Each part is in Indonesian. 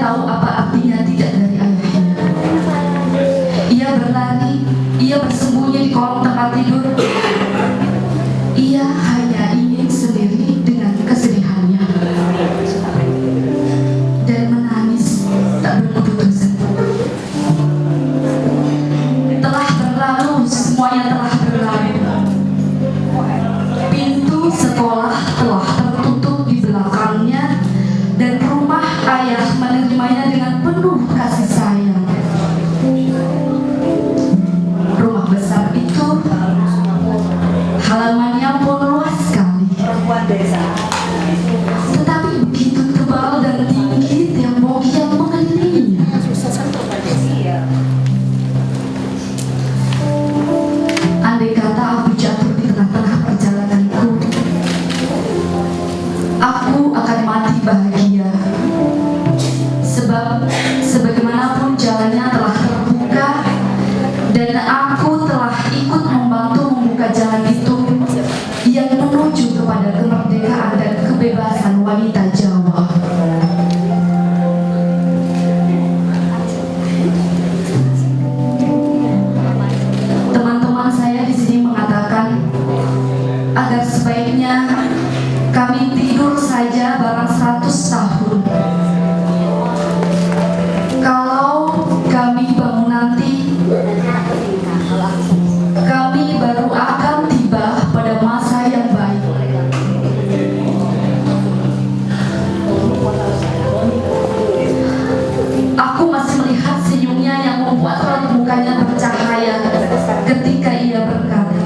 tahu apa artinya tidak dari ayahnya. Ia berlari, ia bersembunyi di kolong tempat tidur. Ia hanya ingin sendiri dengan kesedihannya dan menangis tak berkeputusan. Telah berlalu, semuanya telah berlalu. Pintu sekolah telah tertutup di belakangnya dan rumah ayah menerimanya dengan penuh kasih sayang. Rumah besar itu halamannya pun luas sekali, tetapi begitu tebal dan tinggi tembok yang mengelilinginya. Andai kata aku jatuh di tengah-tengah perjalananku, aku akan mati bahagia, sebab sebagaimanapun jalannya telah terbuka dan aku telah ikut membantu membuka jalan itu yang menuju kepada kemerdekaan dan kebebasan wanita Jawa. Teman-teman saya di sini mengatakan agar sebaiknya kami tidur saja barang 100 tahun. Kalau kami bangun nanti, kami baru akan tiba pada masa yang baik. Aku masih melihat senyumnya yang membuat raut mukanya bercahaya ketika ia berkata,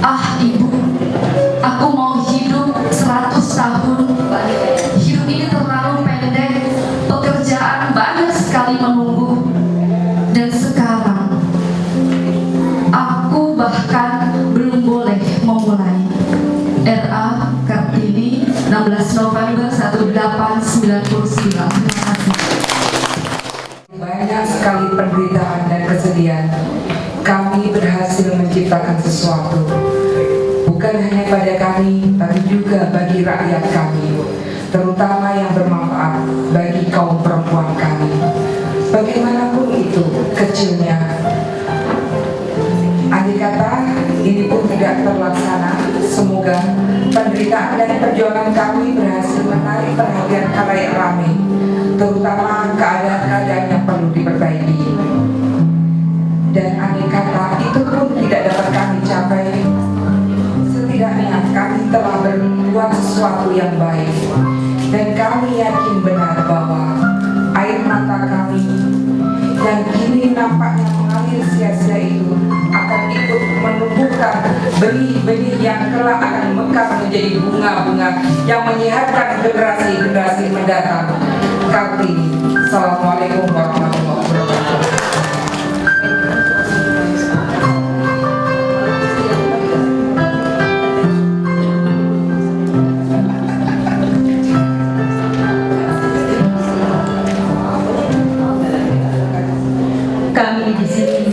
"Ah ibu, aku mau hidup 100 tahun. Hidup ini terlalu pendek, pekerjaan banyak sekali menunggu. Dan sekarang aku bahkan belum boleh memulai." R.A. Kartini, 16 November 1899. Terima kasih. Banyak sekali penderitaan dan kesedihan, kami berhasil menciptakan sesuatu. Bukan hanya pada kami, tapi juga bagi rakyat kami, terutama yang bermanfaat bagi kaum perempuan kami. Bagaimanapun itu kecilnya, andai kata ini pun tidak terlaksana, semoga penderitaan dan perjuangan kami berhasil menarik perhatian khalayak ramai, terutama keadaan-keadaan yang perlu diperbaiki. Dan andai kata itu pun tidak dapat kami capai, setidaknya kami telah berbuat sesuatu yang baik. Dan kami yakin benar bahwa air mata kami yang kini nampaknya mengalir sia-sia itu akan ikut menumbuhkan benih-benih yang kelak akan mekar menjadi bunga-bunga yang menyehatkan generasi-generasi mendatang. Kartini. Assalamualaikum warahmatullahi wabarakatuh. Kami di sini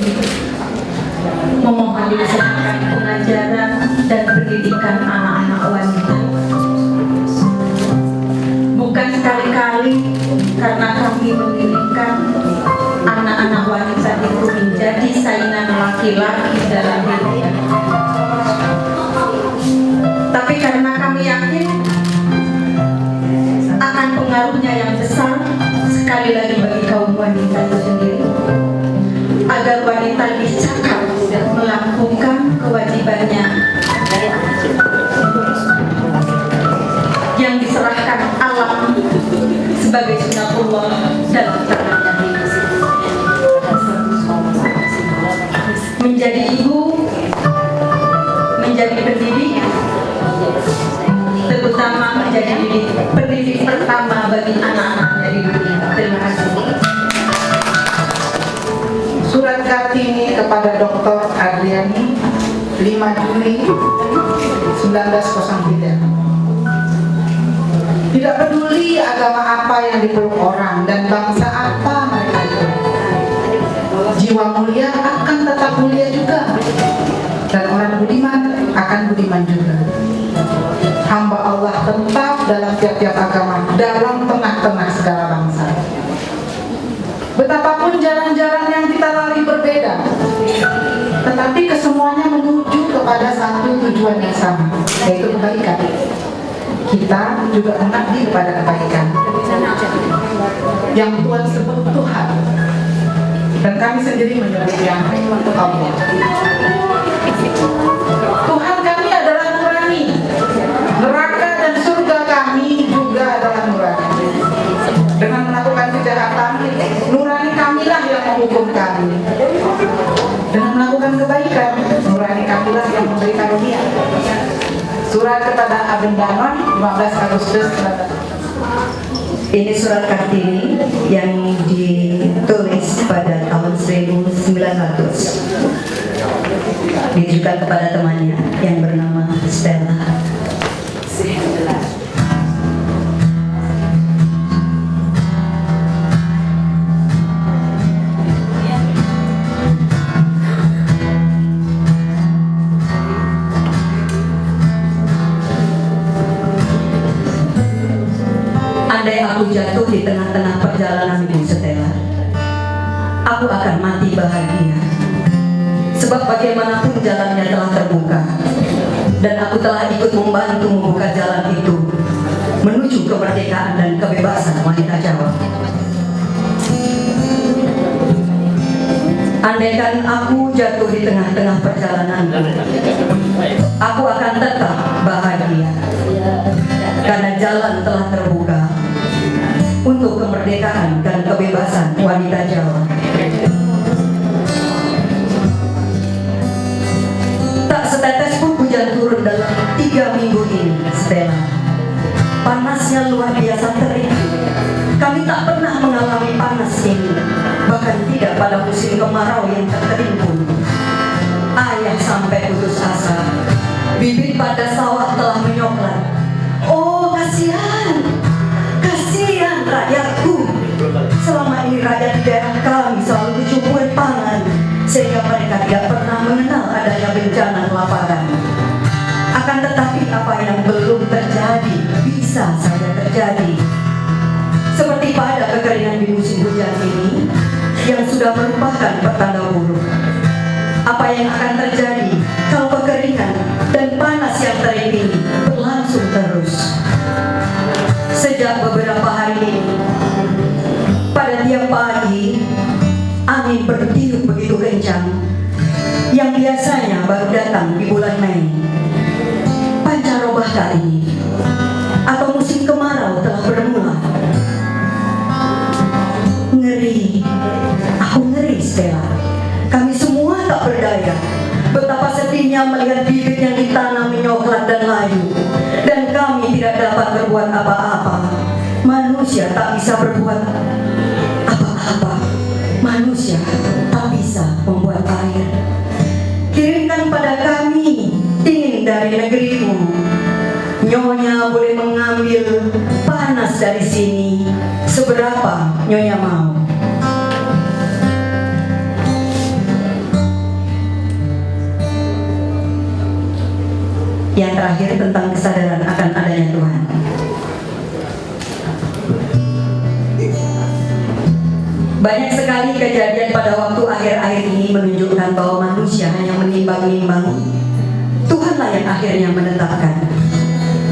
memohon diusahakan pengajaran dan pendidikan anak-anak wanita. Bukan sekali-kali karena kami menginginkan anak-anak wanita itu menjadi saingan laki-laki dalam hidupnya, tapi karena kami yakin akan pengaruhnya yang besar sekali lagi bagi kaum wanita itu sendiri, agar wanita dicakap melakukan kewajibannya yang diserahkan alam sebagai sunatullah dalam tangannya. Menjadi ibu, menjadi pendidik, terutama menjadi pendidik pertama bagi anak-anaknya di dunia. Terima kasih. Surat Kartini kepada Dr. Adriani, 5 Juli 1903. Tidak peduli agama apa yang dipeluk orang dan bangsa apa mereka itu, jiwa mulia akan tetap mulia juga, dan orang budiman akan budiman juga. Hamba Allah tetap dalam tiap-tiap agama, dalam tengah-tengah segala bangsa. Betapapun jalan-jalan yang kita lalui berbeda, tetapi kesemuanya menuju kepada satu tujuan yang sama, yaitu kebaikan. Kita juga mengabdi kepada kebaikan yang Tuhan sebut Tuhan, dan kami sendiri menyebutnya Allah. Tuhan kami adalah nurani, neraka dan surga kami juga adalah nurani. Dengan melakukan kejahatan, nurani kamilah yang menghukum kami. Dengan melakukan kebaikan, nurani kamilah yang memberi karunia. Surat kepada Abendanon 15 Agustus 19. Ini surat Kartini yang ditulis pada tahun 1900, ditujukan kepada temannya yang bernama Stella. Andai aku jatuh di tengah-tengah perjalananmu, Stella, aku akan mati bahagia. Sebab bagaimanapun jalannya telah terbuka, dan aku telah ikut membantu membuka jalan itu menuju kemerdekaan dan kebebasan wanita Jawa. Andaikan aku jatuh di tengah-tengah perjalananku, aku akan tetap bahagia, karena jalan telah terbuka untuk kemerdekaan dan kebebasan wanita Jawa. Tak setetes pun hujan turun dalam 3 minggu ini, Stella. Panasnya luar biasa terik. Kami tak pernah mengalami panas ini, bahkan tidak pada musim kemarau yang tak kering pun. Ayah sampai putus asa. Bibit pada sawah telah menyoklat. Oh, kasihan, kasihan rakyatku. Selama ini rakyat di daerah kami selalu kecukupan pangan, sehingga mereka tidak pernah mengenal adanya bencana kelaparan. Akan tetapi apa yang belum terjadi bisa saja terjadi. Seperti pada kekeringan di musim hujan ini yang sudah merupakan pertanda buruk. Apa yang akan terjadi kalau kekeringan dan panas yang terik ini berlangsung terus? Sejak beberapa hari ini, pada tiap pagi, angin bertiup begitu kencang yang biasanya baru datang di bulan Mei. Pancaroba kali ini atau musim kemarau telah bermula. Ngeri, aku ngeri, Stella. Kami semua tak berdaya. Betapa sedihnya melihat bibit yang ditanam menyoklat dan layu, dan kami tidak dapat berbuat apa-apa. Manusia tak bisa berbuat apa-apa. Manusia tak bisa membuat air. Kirimkan pada kami dingin dari negerimu. Nyonya boleh mengambil panas dari sini seberapa Nyonya mau. Yang terakhir tentang kesadaran akan adanya Tuhan. Banyak sekali kejadian pada waktu akhir-akhir ini menunjukkan bahwa manusia hanya menimbang-nimbang. Tuhanlah yang akhirnya menetapkan.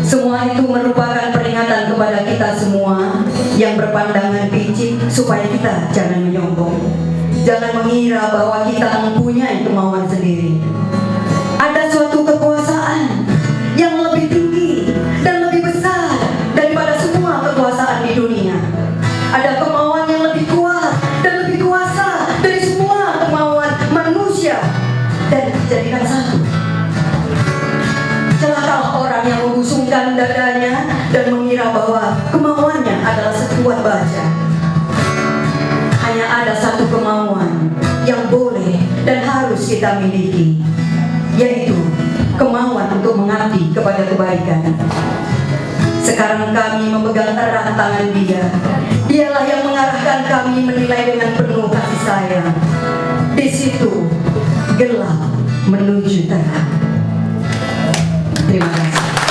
Semua itu merupakan peringatan kepada kita semua yang berpandangan picik supaya kita jangan menyombong. Jangan mengira bahwa kita mempunyai kemauan sendiri. Ada suatu kekuasaan yang lebih tinggi dan lebih besar daripada semua kekuasaan di dunia. Ada kemauan yang lebih kuat dan lebih kuasa dari semua kemauan manusia dan dijadikan satu. Celakalah orang yang membusungkan dadanya dan mengira bahwa kemauannya adalah sekuat baja. Hanya ada satu kemauan yang boleh dan harus kita miliki, yaitu kemauan untuk mengabdi kepada kebaikan. Sekarang kami memegang erat tangan Dia. Dialah yang mengarahkan kami menilai dengan penuh kasih sayang. Di situ gelap menuju terang. Terima kasih.